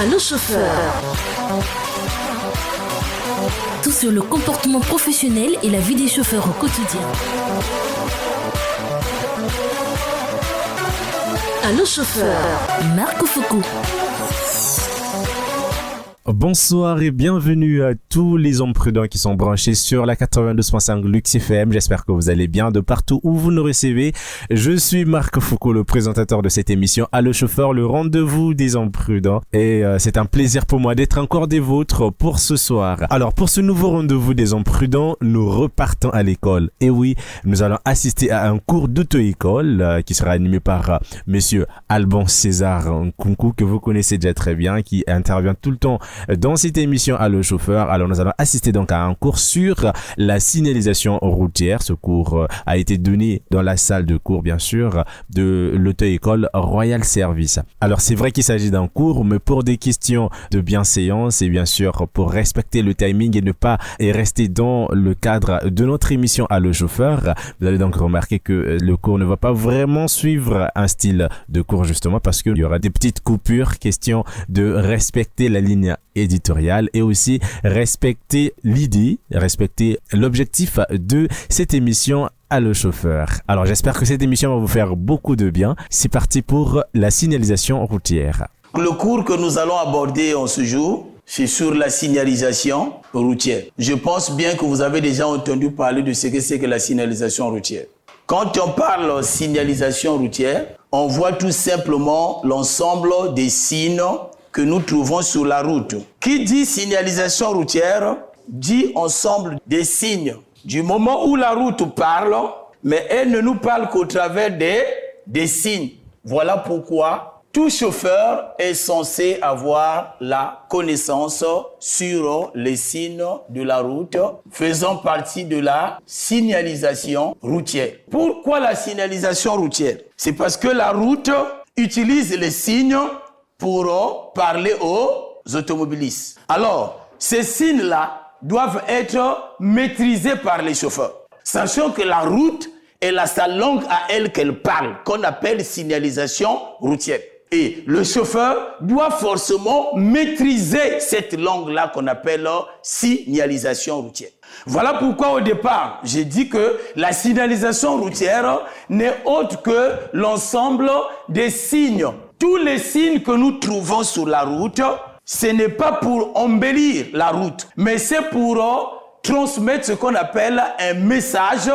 Allô chauffeur. Tout sur le comportement professionnel et la vie des chauffeurs au quotidien. Allô chauffeur. Marco Foucault. Bonsoir et bienvenue à tous les hommes prudents qui sont branchés sur la 92.5 Lux FM. J'espère que vous allez bien de partout où vous nous recevez. Je suis Marc Foucault, le présentateur de cette émission Allô chauffeur, le rendez-vous des hommes prudents. Et c'est un plaisir pour moi d'être encore des vôtres pour ce soir. Alors pour ce nouveau rendez-vous des hommes prudents, nous repartons à l'école. Et oui, nous allons assister à un cours d'auto-école qui sera animé par monsieur Alban César Nkunku, que vous connaissez déjà très bien, qui intervient tout le temps dans cette émission Allô chauffeur. Alors nous allons assister donc à un cours sur la signalisation routière. Ce cours a été donné dans la salle de cours bien sûr de l'auto-école Royal Service. Alors c'est vrai qu'il s'agit d'un cours, mais pour des questions de bienséance et bien sûr pour respecter le timing et ne pas rester dans le cadre de notre émission Allô chauffeur, vous allez donc remarquer que le cours ne va pas vraiment suivre un style de cours justement parce qu'il y aura des petites coupures, question de respecter la ligne éditoriale et aussi respecter l'idée, respecter l'objectif de cette émission Allô chauffeur. Alors j'espère que cette émission va vous faire beaucoup de bien. C'est parti pour la signalisation routière. Le cours que nous allons aborder en ce jour, c'est sur la signalisation routière. Je pense bien que vous avez déjà entendu parler de ce que c'est que la signalisation routière. Quand on parle signalisation routière, on voit tout simplement l'ensemble des signes que nous trouvons sur la route. Qui dit signalisation routière dit ensemble des signes. Du moment où la route parle, mais elle ne nous parle qu'au travers des signes. Voilà pourquoi tout chauffeur est censé avoir la connaissance sur les signes de la route faisant partie de la signalisation routière. Pourquoi la signalisation routière? C'est parce que la route utilise les signes pour parler aux automobilistes. Alors, ces signes-là doivent être maîtrisés par les chauffeurs. Sachant que la route est sa langue à elle qu'elle parle, qu'on appelle signalisation routière. Et le chauffeur doit forcément maîtriser cette langue-là qu'on appelle signalisation routière. Voilà pourquoi au départ, j'ai dit que la signalisation routière n'est autre que l'ensemble des signes. Tous les signes que nous trouvons sur la route, ce n'est pas pour embellir la route, mais c'est pour transmettre ce qu'on appelle un message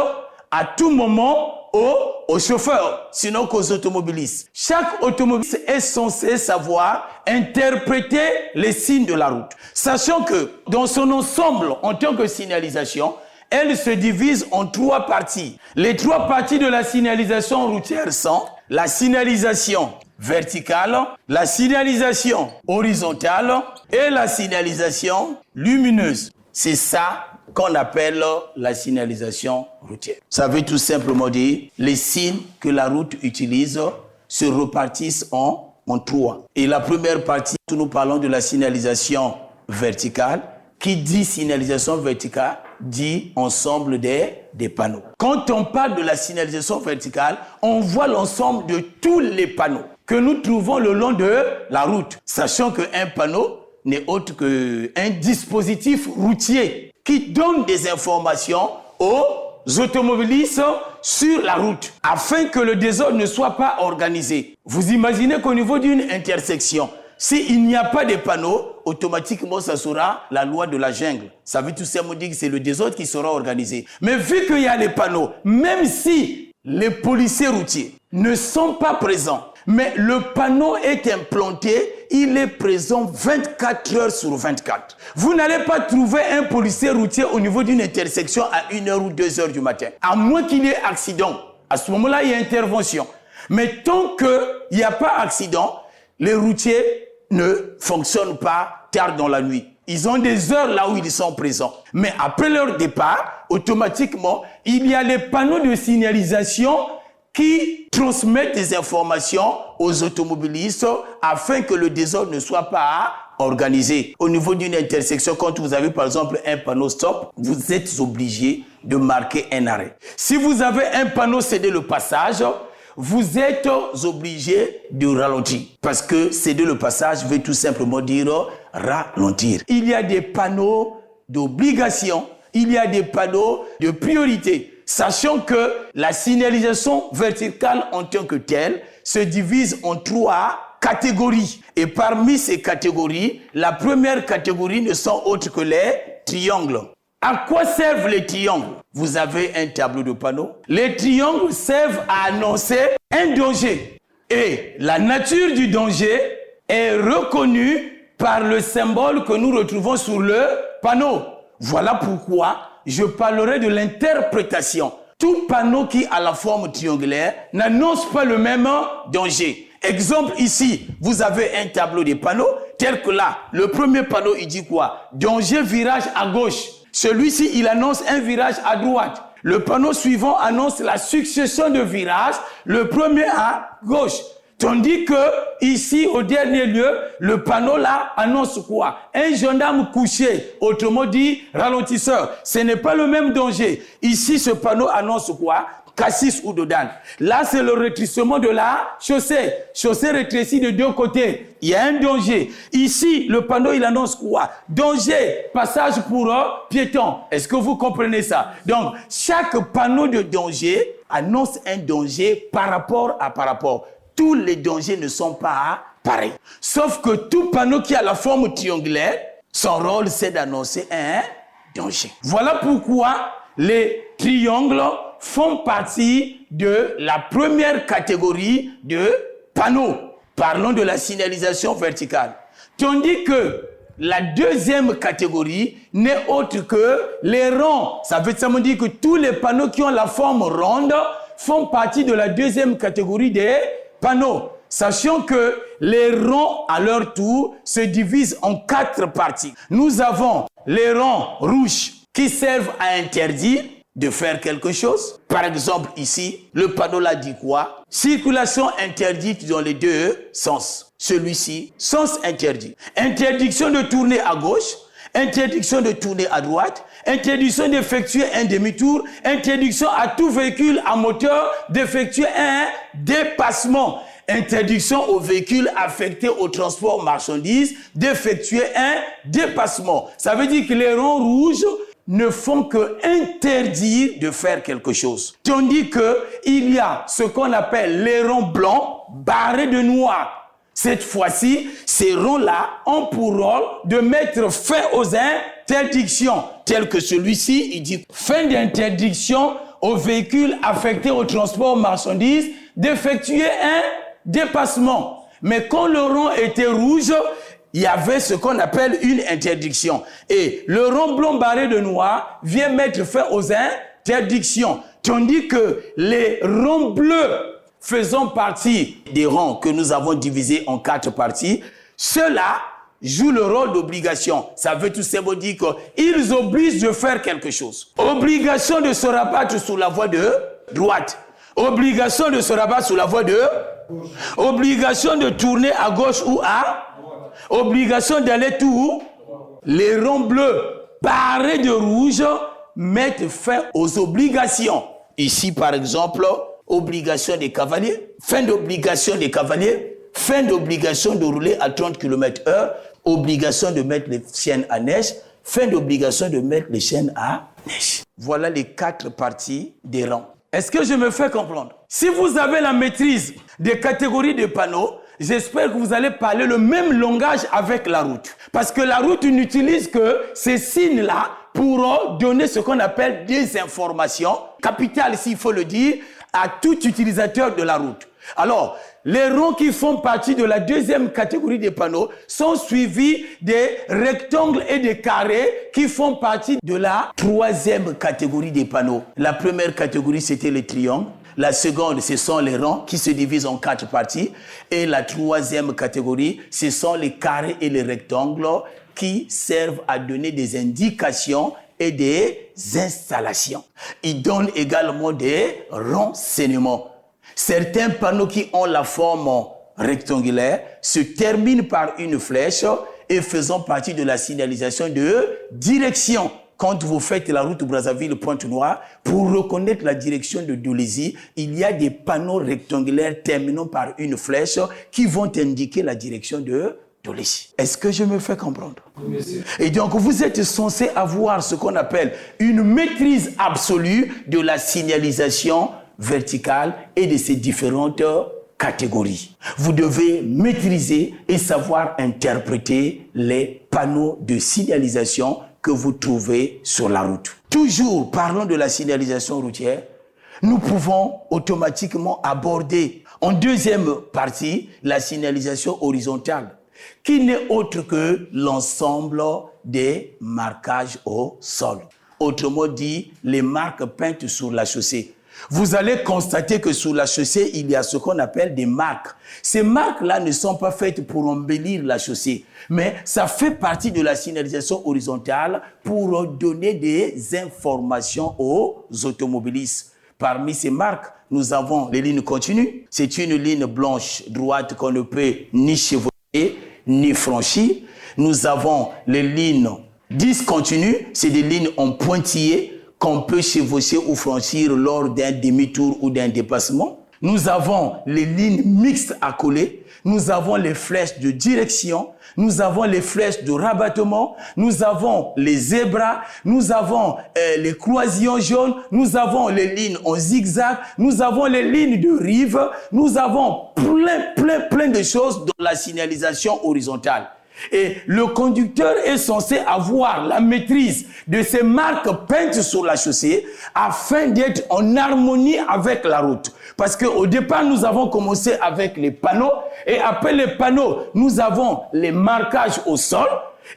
à tout moment aux chauffeurs, sinon qu'aux automobilistes. Chaque automobiliste est censé savoir interpréter les signes de la route. Sachant que dans son ensemble, en tant que signalisation, elle se divise en trois parties. Les trois parties de la signalisation routière sont la signalisation verticale, la signalisation horizontale et la signalisation lumineuse. C'est ça qu'on appelle la signalisation routière. Ça veut tout simplement dire les signes que la route utilise se repartissent en trois. Et la première partie, nous parlons de la signalisation verticale. Qui dit signalisation verticale dit ensemble des panneaux. Quand on parle de la signalisation verticale, on voit l'ensemble de tous les panneaux que nous trouvons le long de la route, sachant qu'un panneau n'est autre qu'un dispositif routier qui donne des informations aux automobilistes sur la route afin que le désordre ne soit pas organisé. Vous imaginez qu'au niveau d'une intersection, s'il n'y a pas de panneaux, automatiquement, ça sera la loi de la jungle. Ça veut tout simplement dire que c'est le désordre qui sera organisé. Mais vu qu'il y a les panneaux, même si les policiers routiers ne sont pas présents, mais le panneau est implanté, il est présent 24 heures sur 24. Vous n'allez pas trouver un policier routier au niveau d'une intersection à 1h ou 2h du matin. À moins qu'il y ait accident. À ce moment-là, il y a intervention. Mais tant qu'il n'y a pas accident, les routiers ne fonctionnent pas tard dans la nuit. Ils ont des heures là où ils sont présents. Mais après leur départ, automatiquement, il y a les panneaux de signalisation qui transmettent des informations aux automobilistes afin que le désordre ne soit pas organisé. Au niveau d'une intersection, quand vous avez par exemple un panneau stop, vous êtes obligé de marquer un arrêt. Si vous avez un panneau céder le passage, vous êtes obligé de ralentir. Parce que céder le passage veut tout simplement dire ralentir. Il y a des panneaux d'obligation, il y a des panneaux de priorité. Sachant que la signalisation verticale en tant que telle se divise en 3 catégories. Et parmi ces catégories, la première catégorie ne sont autres que les triangles. À quoi servent les triangles? Vous avez un tableau de panneaux. Les triangles servent à annoncer un danger. Et la nature du danger est reconnue par le symbole que nous retrouvons sur le panneau. Voilà pourquoi je parlerai de l'interprétation. Tout panneau qui a la forme triangulaire n'annonce pas le même danger. Exemple ici, vous avez un tableau de panneaux tel que là, le premier panneau il dit quoi? Danger virage à gauche. Celui-ci il annonce un virage à droite. Le panneau suivant annonce la succession de virages, le premier à gauche. Tandis que ici, au dernier lieu, le panneau là annonce quoi? Un gendarme couché, autrement dit ralentisseur. Ce n'est pas le même danger. Ici, ce panneau annonce quoi? Cassis ou Dodane. Là, c'est le rétrécissement de la chaussée. Chaussée rétrécie de 2 côtés. Il y a un danger. Ici, le panneau, il annonce quoi? Danger, passage pour piéton. Est-ce que vous comprenez ça? Donc, chaque panneau de danger annonce un danger par rapport. Tous les dangers ne sont pas pareils. Sauf que tout panneau qui a la forme triangulaire, son rôle, c'est d'annoncer un danger. Voilà pourquoi les triangles font partie de la première catégorie de panneaux. Parlons de la signalisation verticale. Tandis que la deuxième catégorie n'est autre que les ronds. Ça veut dire que tous les panneaux qui ont la forme ronde font partie de la deuxième catégorie des panneaux. Sachant que les ronds, à leur tour, se divisent en 4 parties. Nous avons les ronds rouges qui servent à interdire de faire quelque chose. Par exemple, ici, le panneau là dit quoi? Circulation interdite dans les 2 sens. Celui-ci, sens interdit. Interdiction de tourner à gauche, interdiction de tourner à droite, interdiction d'effectuer un demi-tour, interdiction à tout véhicule à moteur d'effectuer un dépassement, interdiction aux véhicules affectés au transport marchandises d'effectuer un dépassement. Ça veut dire que les ronds rouges ne font que interdire de faire quelque chose. Tandis que il y a ce qu'on appelle les ronds blancs barrés de noir. Cette fois-ci, ces ronds-là ont pour rôle de mettre fin aux interdictions, telles que celui-ci, il dit fin d'interdiction aux véhicules affectés au transport marchandises d'effectuer un dépassement. Mais quand le rond était rouge, il y avait ce qu'on appelle une interdiction. Et le rond blanc barré de noir vient mettre fin aux interdictions. Tandis que les ronds bleus faisant partie des ronds que nous avons divisés en 4 parties, ceux-là jouent le rôle d'obligation. Ça veut tout simplement dire qu'ils obligent de faire quelque chose. Obligation de se rabattre sur la voie de droite. Obligation de se rabattre sur la voie de gauche. Obligation de tourner à gauche ou à obligation d'aller tout. Les ronds bleus barrés de rouge mettent fin aux obligations. Ici, par exemple, obligation des cavaliers, fin d'obligation des cavaliers, fin d'obligation de rouler à 30 km/h, obligation de mettre les chaînes à neige, fin d'obligation de mettre les chaînes à neige. Voilà les 4 parties des rangs. Est-ce que je me fais comprendre? Si vous avez la maîtrise des catégories de panneaux, j'espère que vous allez parler le même langage avec la route. Parce que la route n'utilise que ces signes-là pour donner ce qu'on appelle des informations capitales, s'il faut le dire, à tout utilisateur de la route. Alors, les ronds qui font partie de la deuxième catégorie des panneaux sont suivis des rectangles et des carrés qui font partie de la troisième catégorie des panneaux. La première catégorie, c'était les triangles. La seconde, ce sont les ronds qui se divisent en 4 parties. Et la troisième catégorie, ce sont les carrés et les rectangles qui servent à donner des indications et des installations. Ils donnent également des renseignements. Certains panneaux qui ont la forme rectangulaire se terminent par une flèche et faisant partie de la signalisation de direction. quand vous faites la route Brazzaville-Pointe-Noire, pour reconnaître la direction de Dolésy, il y a des panneaux rectangulaires terminant par une flèche qui vont indiquer la direction de Dolésy. Est-ce que je me fais comprendre? Oui, et donc, vous êtes censé avoir ce qu'on appelle une maîtrise absolue de la signalisation verticale et de ses différentes catégories. Vous devez maîtriser et savoir interpréter les panneaux de signalisation que vous trouvez sur la route. Toujours parlons de la signalisation routière, nous pouvons automatiquement aborder en deuxième partie la signalisation horizontale, qui n'est autre que l'ensemble des marquages au sol. Autrement dit, les marques peintes sur la chaussée. Vous allez constater que sur la chaussée, il y a ce qu'on appelle des marques. Ces marques-là ne sont pas faites pour embellir la chaussée, mais ça fait partie de la signalisation horizontale pour donner des informations aux automobilistes. Parmi ces marques, nous avons les lignes continues. C'est une ligne blanche droite qu'on ne peut ni chevaucher ni franchir. Nous avons les lignes discontinues. C'est des lignes en pointillés qu'on peut chevaucher ou franchir lors d'un demi-tour ou d'un dépassement. Nous avons les lignes mixtes à coller. Nous avons les flèches de direction. Nous avons les flèches de rabattement. Nous avons les zébras. Nous avons les croisillons jaunes. Nous avons les lignes en zigzag. Nous avons les lignes de rive. Nous avons plein de choses dans la signalisation horizontale. Et le conducteur est censé avoir la maîtrise de ces marques peintes sur la chaussée afin d'être en harmonie avec la route. Parce qu'au départ, nous avons commencé avec les panneaux et après les panneaux, nous avons les marquages au sol.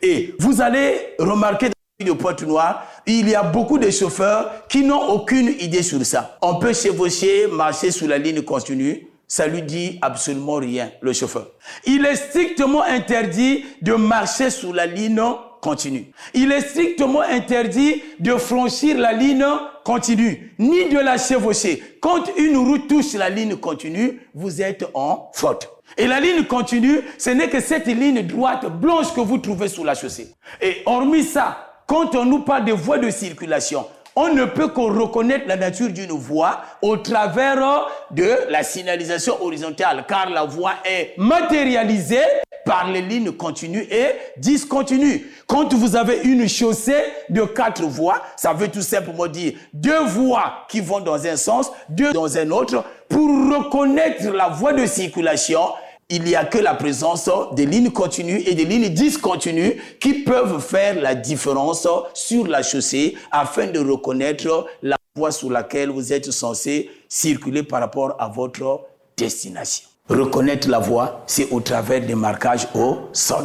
Et vous allez remarquer dans la ville de Pointe-Noire, il y a beaucoup de chauffeurs qui n'ont aucune idée sur ça. On peut chevaucher, marcher sur la ligne continue. Ça lui dit absolument rien, le chauffeur. Il est strictement interdit de marcher sur la ligne continue. Il est strictement interdit de franchir la ligne continue, ni de la chevaucher. Quand une route touche la ligne continue, vous êtes en faute. Et la ligne continue, ce n'est que cette ligne droite blanche que vous trouvez sur la chaussée. Et hormis ça, quand on nous parle de voies de circulation, on ne peut que reconnaître la nature d'une voie au travers de la signalisation horizontale, car la voie est matérialisée par les lignes continues et discontinues. Quand vous avez une chaussée de 4 voies, ça veut tout simplement dire 2 voies qui vont dans un sens, 2 dans un autre. Pour reconnaître la voie de circulation, il n'y a que la présence des lignes continues et des lignes discontinues qui peuvent faire la différence sur la chaussée afin de reconnaître la voie sur laquelle vous êtes censé circuler par rapport à votre destination. Reconnaître la voie, c'est au travers des marquages au sol.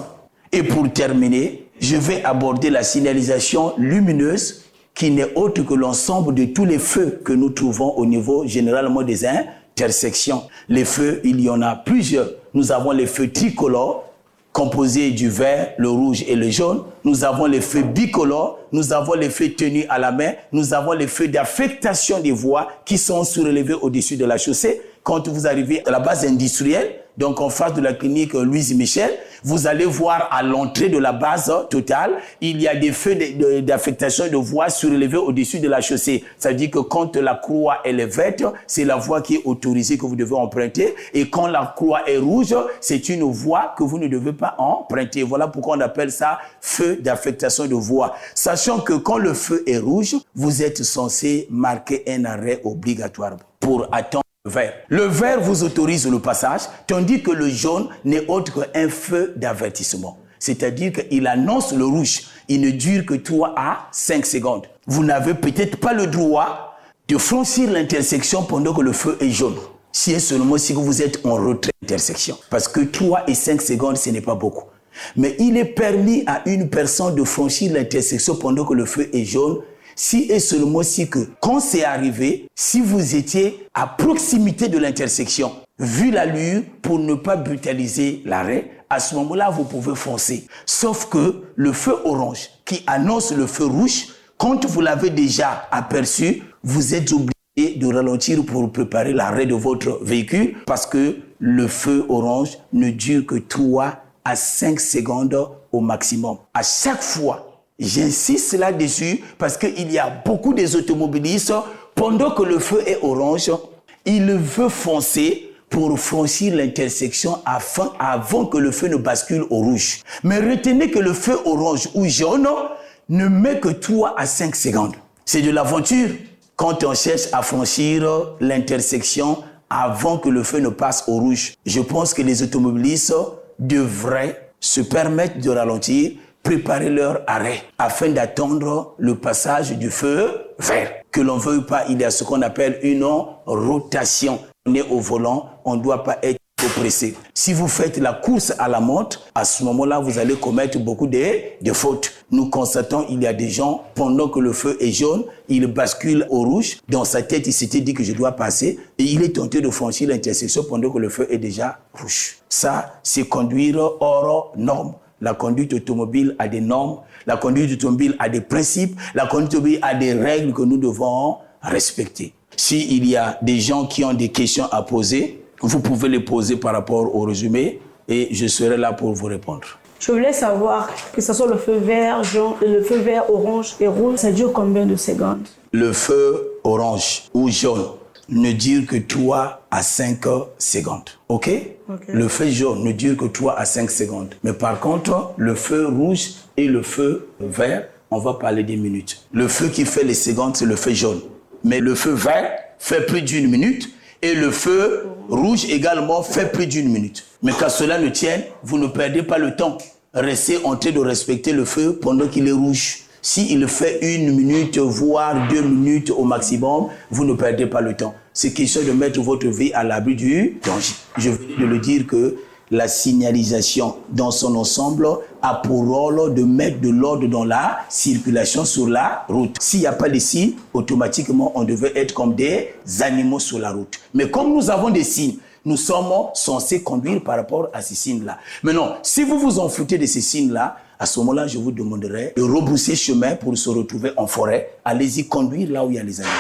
Et pour terminer, je vais aborder la signalisation lumineuse qui n'est autre que l'ensemble de tous les feux que nous trouvons au niveau généralement des intersections. Les feux, il y en a plusieurs. Nous avons les feux tricolores, composés du vert, le rouge et le jaune. Nous avons les feux bicolores. Nous avons les feux tenus à la main. Nous avons les feux d'affectation des voies qui sont surélevés au-dessus de la chaussée. Quand vous arrivez à la base industrielle, donc en face de la clinique Louise Michel, vous allez voir à l'entrée de la base totale, il y a des feux d'affectation de voies surélevés au-dessus de la chaussée. Ça veut dire que quand la croix elle est verte, c'est la voie qui est autorisée que vous devez emprunter. Et quand la croix est rouge, c'est une voie que vous ne devez pas emprunter. Voilà pourquoi on appelle ça feu d'affectation de voie. Sachant que quand le feu est rouge, vous êtes censé marquer un arrêt obligatoire pour attendre le vert. Le vert vous autorise le passage, tandis que le jaune n'est autre qu'un feu d'avertissement. C'est-à-dire qu'il annonce le rouge. Il ne dure que 3 à 5 secondes. Vous n'avez peut-être pas le droit de franchir l'intersection pendant que le feu est jaune. Si et seulement si vous êtes en retrait d'intersection. Parce que 3 et 5 secondes, ce n'est pas beaucoup. Mais il est permis à une personne de franchir l'intersection pendant que le feu est jaune, si et seulement si que, quand c'est arrivé, si vous étiez à proximité de l'intersection, vu l'allure, pour ne pas brutaliser l'arrêt, à ce moment-là, vous pouvez foncer. Sauf que le feu orange, qui annonce le feu rouge, quand vous l'avez déjà aperçu, vous êtes obligé de ralentir pour préparer l'arrêt de votre véhicule, parce que le feu orange ne dure que 3 à 5 secondes au maximum. À chaque fois, J'insiste là-dessus parce qu'il y a beaucoup des automobilistes, pendant que le feu est orange, ils veulent foncer pour franchir l'intersection avant que le feu ne bascule au rouge. Mais retenez que le feu orange ou jaune ne met que 3 à 5 secondes. C'est de l'aventure quand on cherche à franchir l'intersection avant que le feu ne passe au rouge. Je pense que les automobilistes devraient se permettre de ralentir, préparer leur arrêt afin d'attendre le passage du feu vert. Que l'on veuille pas, il y a ce qu'on appelle une rotation. On est au volant, on ne doit pas être pressé. Si vous faites la course à la montre, à ce moment-là, vous allez commettre beaucoup de fautes. Nous constatons qu'il y a des gens, pendant que le feu est jaune, il bascule au rouge. Dans sa tête, il s'était dit que je dois passer et il est tenté de franchir l'intersection pendant que le feu est déjà rouge. Ça, c'est conduire hors norme. La conduite automobile a des normes, la conduite automobile a des principes, la conduite automobile a des règles que nous devons respecter. S'il y a des gens qui ont des questions à poser, vous pouvez les poser par rapport au résumé et je serai là pour vous répondre. Je voulais savoir que ce soit le feu vert, jaune, le feu vert, orange et rouge, ça dure combien de secondes? Le feu orange ou jaune ne dure que 3 à 5 secondes. OK? Le feu jaune ne dure que 3 à 5 secondes. Mais par contre, le feu rouge et le feu vert, on va parler des minutes. Le feu qui fait les secondes, c'est le feu jaune. Mais le feu vert fait plus d'1 minute et le feu rouge également fait plus d'1 minute. Mais qu'à cela ne tienne, vous ne perdez pas le temps. Restez en train de respecter le feu pendant qu'il est rouge. S'il fait 1 minute, voire 2 minutes au maximum, vous ne perdez pas le temps. C'est question de mettre votre vie à l'abri du danger. Je venais de le dire que la signalisation dans son ensemble a pour rôle de mettre de l'ordre dans la circulation sur la route. S'il n'y a pas de signes, automatiquement, on devait être comme des animaux sur la route. Mais comme nous avons des signes, nous sommes censés conduire par rapport à ces signes-là. Maintenant, si vous vous en foutez de ces signes-là, à ce moment-là, je vous demanderai de rebrousser chemin pour se retrouver en forêt. Allez-y conduire là où il y a les animaux.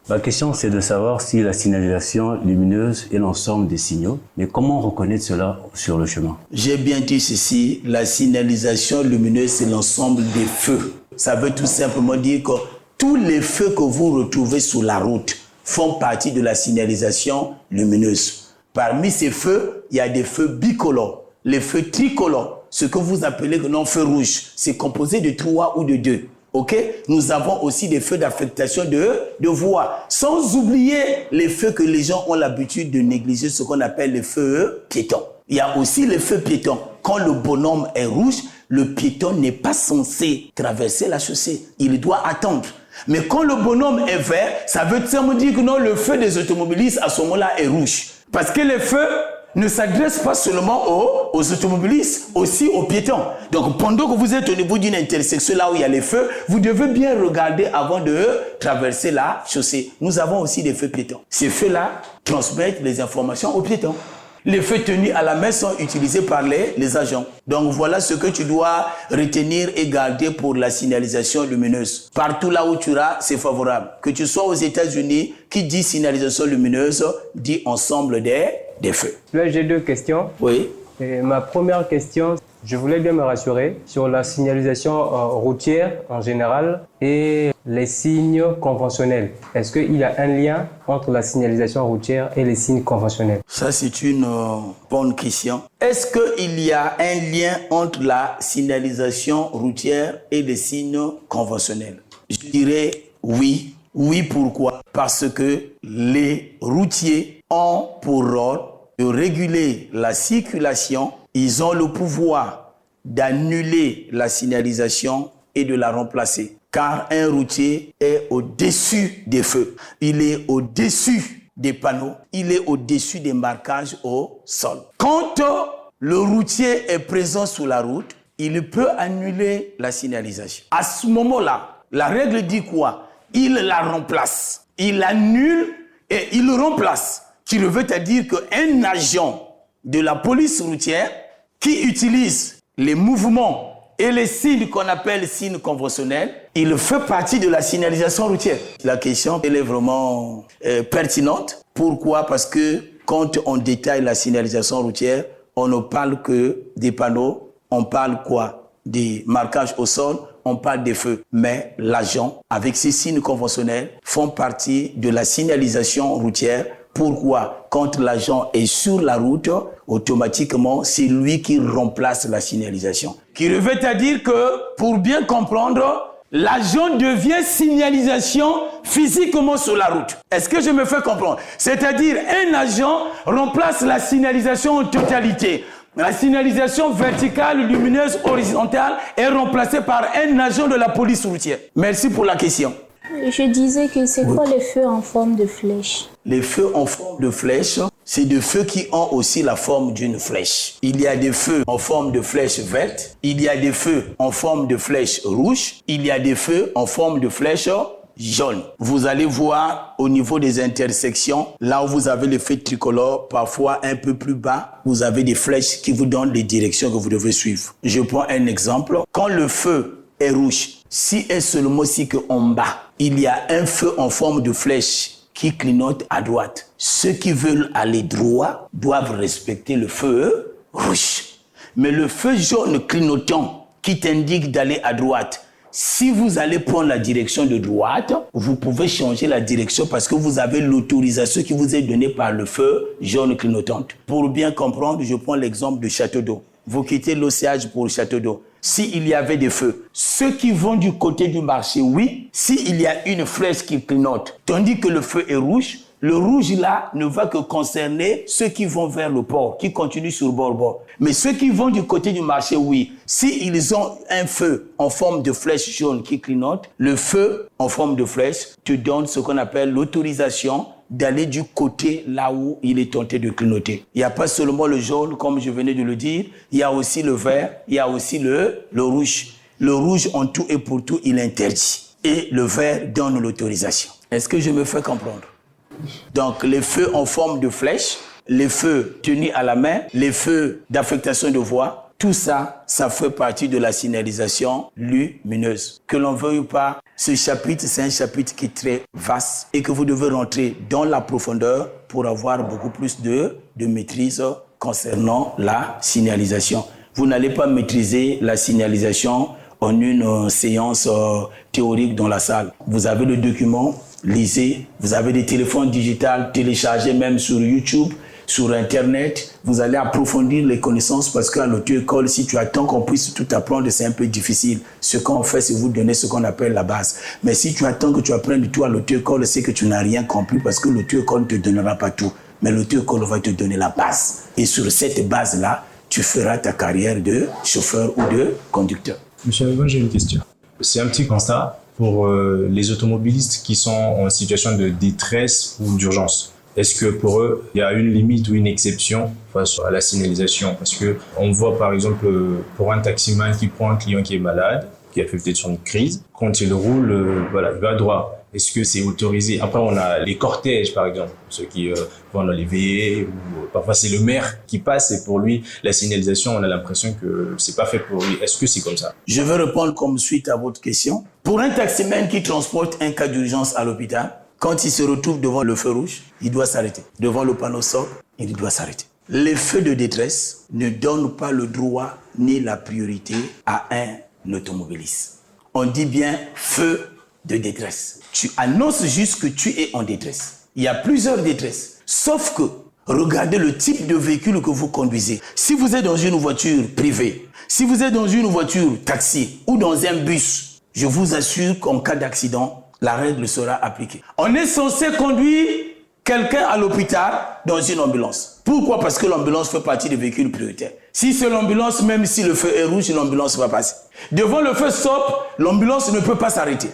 Ma question, c'est de savoir si la signalisation lumineuse est l'ensemble des signaux, mais comment reconnaître cela sur le chemin? J'ai bien dit ceci, la signalisation lumineuse, c'est l'ensemble des feux. Ça veut tout simplement dire que tous les feux que vous retrouvez sur la route font partie de la signalisation lumineuse. Parmi ces feux, il y a des feux bicolores, les feux tricolores, ce que vous appelez le non-feu rouge. C'est composé de 3 ou de 2. OK? Nous avons aussi des feux d'affectation de voie. Sans oublier les feux que les gens ont l'habitude de négliger, ce qu'on appelle les feux piétons. Il y a aussi les feux piétons. Quand le bonhomme est rouge, le piéton n'est pas censé traverser la chaussée. Il doit attendre. Mais quand le bonhomme est vert, ça veut dire que non, le feu des automobilistes à ce moment-là est rouge. Parce que les feux ne s'adresse pas seulement aux automobilistes, aussi aux piétons. Donc, pendant que vous êtes au niveau d'une intersection là où il y a les feux, vous devez bien regarder avant de traverser la chaussée. Nous avons aussi des feux piétons. Ces feux-là transmettent les informations aux piétons. Les feux tenus à la main sont utilisés par les agents. Donc, voilà ce que tu dois retenir et garder pour la signalisation lumineuse. Partout là où tu iras, c'est favorable. Que tu sois aux États-Unis, qui dit signalisation lumineuse, dit ensemble des feux. Là, j'ai 2 questions. Oui. Et ma première question, je voulais bien me rassurer sur la signalisation routière en général et les signes conventionnels. Est-ce qu'il y a un lien entre la signalisation routière et les signes conventionnels? Ça, c'est une bonne question. Est-ce qu'il y a un lien entre la signalisation routière et les signes conventionnels? Je dirais oui. Oui, pourquoi? Parce que les routiers ont pour rôle de réguler la circulation. Ils ont le pouvoir d'annuler la signalisation et de la remplacer. Car un routier est au-dessus des feux. Il est au-dessus des panneaux. Il est au-dessus des marquages au sol. Quand le routier est présent sur la route, il peut annuler la signalisation. À ce moment-là, la règle dit quoi? Il la remplace. Il annule et il remplace. Qui veut dire qu'un agent de la police routière qui utilise les mouvements et les signes qu'on appelle signes conventionnels, il fait partie de la signalisation routière. La question, elle est vraiment pertinente. Pourquoi? Parce que quand on détaille la signalisation routière, on ne parle que des panneaux. On parle quoi? des marquages au sol, on parle des feux. Mais l'agent, avec ces signes conventionnels, font partie de la signalisation routière. Pourquoi? Quand l'agent est sur la route, automatiquement, c'est lui qui remplace la signalisation. Qui revient à dire que, pour bien comprendre, l'agent devient signalisation physiquement sur la route. Est-ce que je me fais comprendre? C'est-à-dire, un agent remplace la signalisation en totalité. La signalisation verticale, lumineuse, horizontale est remplacée par un agent de la police routière. Merci pour la question. Je disais que c'est quoi les feux en forme de flèche? Les feux en forme de flèche, c'est des feux qui ont aussi la forme d'une flèche. Il y a des feux en forme de flèche verte, il y a des feux en forme de flèche rouge, il y a des feux en forme de flèche jaune. Vous allez voir au niveau des intersections, là où vous avez les feux tricolores, parfois un peu plus bas, vous avez des flèches qui vous donnent les directions que vous devez suivre. Je prends un exemple. Quand le feu est rouge, si et seulement si qu'en bas, il y a un feu en forme de flèche qui clignote à droite, ceux qui veulent aller droit doivent respecter le feu rouge. Mais le feu jaune clignotant qui t'indique d'aller à droite, si vous allez prendre la direction de droite, vous pouvez changer la direction parce que vous avez l'autorisation qui vous est donnée par le feu jaune clignotant. Pour bien comprendre, je prends l'exemple de Château d'Eau. Vous quittez l'Océage pour Château d'Eau. S'il y avait des feux, ceux qui vont du côté du marché, oui. S'il y a une flèche qui clignote, tandis que le feu est rouge, le rouge là ne va que concerner ceux qui vont vers le port, qui continuent sur bord. Mais ceux qui vont du côté du marché, oui. S'ils ont un feu en forme de flèche jaune qui clignote, le feu en forme de flèche te donne ce qu'on appelle l'autorisation d'aller du côté là où il est tenté de clignoter. Il n'y a pas seulement le jaune, comme je venais de le dire, il y a aussi le vert, il y a aussi le rouge. Le rouge, en tout et pour tout, il interdit. Et le vert donne l'autorisation. Est-ce que je me fais comprendre? Donc, les feux en forme de flèche, les feux tenus à la main, les feux d'affectation de voie, tout ça, ça fait partie de la signalisation lumineuse. Que l'on veuille ou pas, ce chapitre, c'est un chapitre qui est très vaste et que vous devez rentrer dans la profondeur pour avoir beaucoup plus de maîtrise concernant la signalisation. Vous n'allez pas maîtriser la signalisation en une séance théorique dans la salle. Vous avez le document, lisez. Vous avez des téléphones digitaux téléchargés même sur YouTube, sur Internet. Vous allez approfondir les connaissances parce qu'à l'auto-école, si tu attends qu'on puisse tout apprendre, c'est un peu difficile. Ce qu'on fait, c'est vous donner ce qu'on appelle la base. Mais si tu attends que tu apprennes tout à l'auto-école, c'est que tu n'as rien compris parce que l'auto-école ne te donnera pas tout. Mais l'auto-école va te donner la base. Et sur cette base-là, tu feras ta carrière de chauffeur ou de conducteur. Monsieur Alban, j'ai une question. C'est un petit constat pour les automobilistes qui sont en situation de détresse ou d'urgence. Est-ce que pour eux, il y a une limite ou une exception face à la signalisation? Parce que on voit par exemple pour un taximan qui prend un client qui est malade, qui a fait peut-être sur une crise, quand il roule, il va droit. Est-ce que c'est autorisé? Après, on a les cortèges, par exemple, ceux qui vont dans les veillées, ou parfois c'est le maire qui passe et pour lui, la signalisation, on a l'impression que c'est pas fait pour lui. Est-ce que c'est comme ça? Je vais répondre comme suite à votre question. Pour un taximan qui transporte un cas d'urgence à l'hôpital, quand il se retrouve devant le feu rouge, il doit s'arrêter. Devant le panneau stop, il doit s'arrêter. Les feux de détresse ne donnent pas le droit ni la priorité à un automobiliste. On dit bien feu de détresse. Tu annonces juste que tu es en détresse. Il y a plusieurs détresses. Sauf que, regardez le type de véhicule que vous conduisez. Si vous êtes dans une voiture privée, si vous êtes dans une voiture taxi ou dans un bus, je vous assure qu'en cas d'accident, la règle sera appliquée. On est censé conduire quelqu'un à l'hôpital dans une ambulance. Pourquoi? Parce que l'ambulance fait partie des véhicules prioritaires. Si c'est l'ambulance, même si le feu est rouge, l'ambulance va passer. Devant le feu stop, l'ambulance ne peut pas s'arrêter.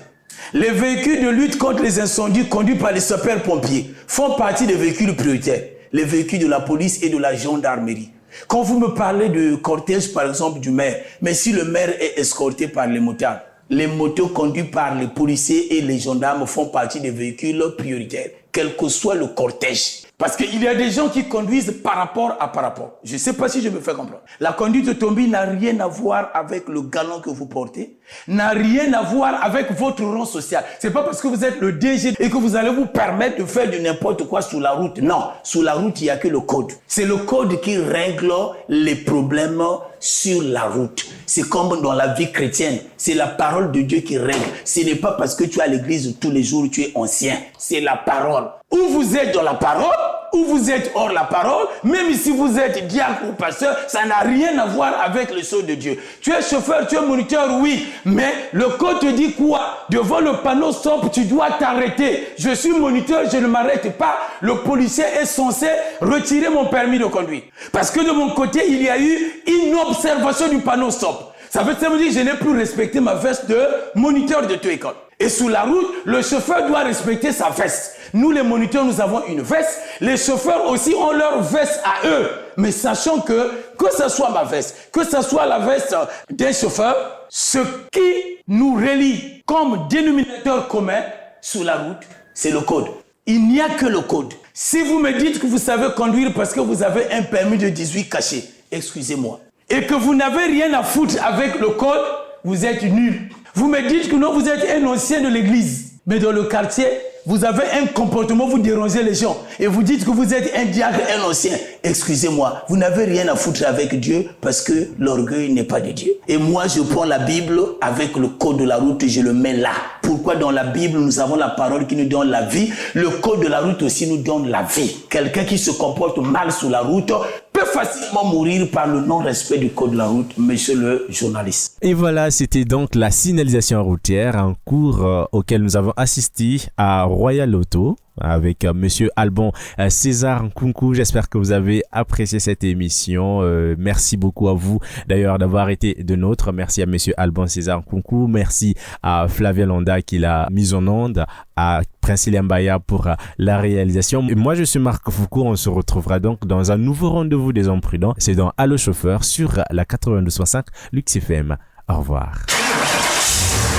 Les véhicules de lutte contre les incendies conduits par les sapeurs-pompiers font partie des véhicules prioritaires. Les véhicules de la police et de la gendarmerie. Quand vous me parlez de cortège, par exemple, du maire, mais si le maire est escorté par les motards, les motos conduits par les policiers et les gendarmes font partie des véhicules prioritaires, quel que soit le cortège. Parce qu'il y a des gens qui conduisent par rapport à par rapport. Je ne sais pas si je me fais comprendre. La conduite automobile n'a rien à voir avec le galon que vous portez, n'a rien à voir avec votre rang social. C'est pas parce que vous êtes le DG et que vous allez vous permettre de faire du n'importe quoi sur la route. Non, sur la route, il n'y a que le code. C'est le code qui règle les problèmes sur la route. C'est comme dans la vie chrétienne. C'est la parole de Dieu qui règle. Ce n'est pas parce que tu es à l'église tous les jours, tu es ancien. C'est la parole. Ou vous êtes dans la parole, ou vous êtes hors la parole. Même si vous êtes diacre ou pasteur, ça n'a rien à voir avec le sceau de Dieu. Tu es chauffeur, tu es moniteur, oui. Mais le code te dit quoi? Devant le panneau stop, tu dois t'arrêter. Je suis moniteur, je ne m'arrête pas. Le policier est censé retirer mon permis de conduire. Parce que de mon côté, il y a eu une observation du panneau stop. Ça veut dire que je n'ai plus respecté ma veste de moniteur de école. Et sur la route, le chauffeur doit respecter sa veste. Nous, les moniteurs, nous avons une veste. Les chauffeurs aussi ont leur veste à eux. Mais sachant que ce soit ma veste, que ce soit la veste d'un chauffeur, ce qui nous relie comme dénominateur commun sur la route, c'est le code. Il n'y a que le code. Si vous me dites que vous savez conduire parce que vous avez un permis de 18 caché, excusez-moi, et que vous n'avez rien à foutre avec le code, vous êtes nul. Vous me dites que non, vous êtes un ancien de l'église, mais dans le quartier, vous avez un comportement, vous dérangez les gens, et vous dites que vous êtes un diacre, un ancien. Excusez-moi, vous n'avez rien à foutre avec Dieu parce que l'orgueil n'est pas de Dieu. Et moi, je prends la Bible avec le code de la route et je le mets là. Pourquoi dans la Bible, nous avons la parole qui nous donne la vie, le code de la route aussi nous donne la vie. Quelqu'un qui se comporte mal sur la route peut facilement mourir par le non-respect du code de la route, monsieur le journaliste. Et voilà, c'était donc la signalisation routière, un cours auquel nous avons assisté à Royal Auto avec monsieur Alban César Nkunku. J'espère que vous avez apprécié cette émission. Merci beaucoup à vous d'ailleurs d'avoir été de nôtres. Merci à monsieur Alban César Nkunku. Merci à Flavia Landa qui l'a mise en onde, à Prince Liambaya pour la réalisation. Et moi, je suis Marc Foucault. On se retrouvera donc dans un nouveau rendez-vous des hommes prudents. C'est dans Allo Chauffeur sur la 92.5 Lux FM. Au revoir.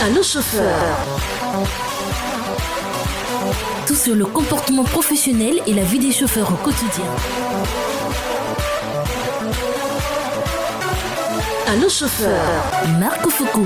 Allo Chauffeur. Tout sur le comportement professionnel et la vie des chauffeurs au quotidien. Allo Chauffeur, Marc Foucault.